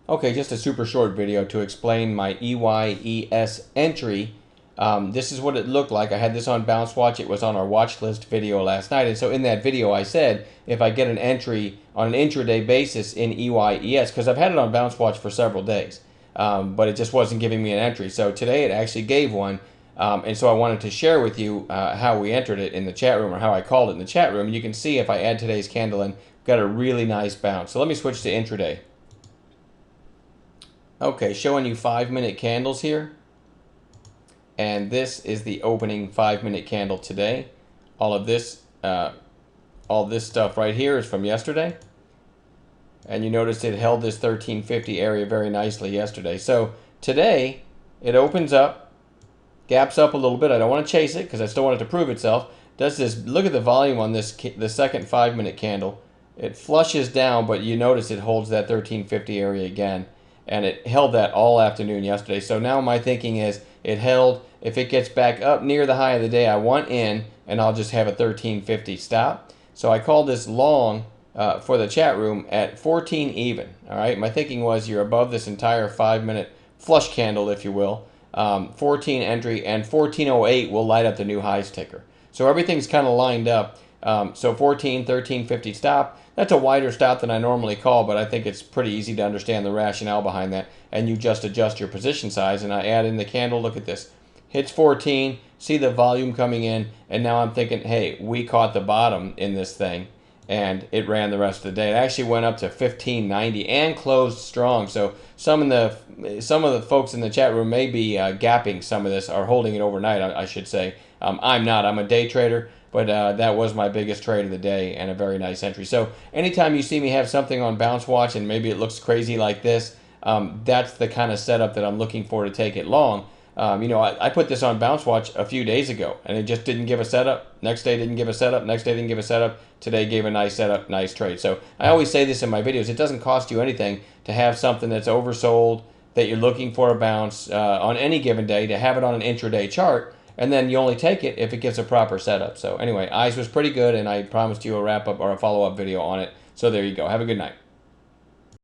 Okay, just a super short video to explain my EYES entry. This is what it looked like. I had this on Bounce Watch. It was on our watch list video last night. And so in that video, I said if I get an entry on an intraday basis in EYES, because I've had it on Bounce Watch for several days, but it just wasn't giving me an entry. So today it actually gave one. And so I wanted to share with you how we entered it in the chat room, or how I called it in the chat room. You can see if I add today's candle in, got a really nice bounce. So let me switch to intraday. Okay, showing you 5-minute candles here. And this is the opening 5-minute candle today. All this stuff right here is from yesterday. And you notice it held this 1350 area very nicely yesterday. So today it opens up, gaps up a little bit. I don't want to chase it because I still want it to prove itself. Does this, look at the volume on this, the second 5-minute candle. It flushes down, but you notice it holds that 1350 area again. And it held that all afternoon yesterday. So now my thinking is it held, if it gets back up near the high of the day, I want in, and I'll just have a 1350 stop. So I called this long for the chat room at 14 even. All right, my thinking was you're above this entire 5-minute flush candle, if you will. 14 entry, and 1408 will light up the new highs ticker. So everything's kind of lined up. So 14, 1350 stop. That's a wider stop than I normally call, but I think it's pretty easy to understand the rationale behind that. And you just adjust your position size, and I add in the candle. Look at this. Hits 14, see the volume coming in, and now I'm thinking, hey, we caught the bottom in this thing, and it ran the rest of the day. It actually went up to 1590 and closed strong. So some of the folks in the chat room may be gapping some of this, or holding it overnight, I should say. I'm not. I'm a day trader. But that was my biggest trade of the day, and a very nice entry. So anytime you see me have something on Bounce Watch and maybe it looks crazy like this, that's the kind of setup that I'm looking for to take it long. I put this on Bounce Watch a few days ago, and it just didn't give a setup. Next day didn't give a setup. Next day didn't give a setup. Today gave a nice setup, nice trade. So I always say this in my videos. It doesn't cost you anything to have something that's oversold, that you're looking for a bounce on any given day, to have it on an intraday chart. And then you only take it if it gets a proper setup. So anyway, eyes was pretty good, and I promised you a wrap-up or a follow-up video on it. So there you go. Have a good night.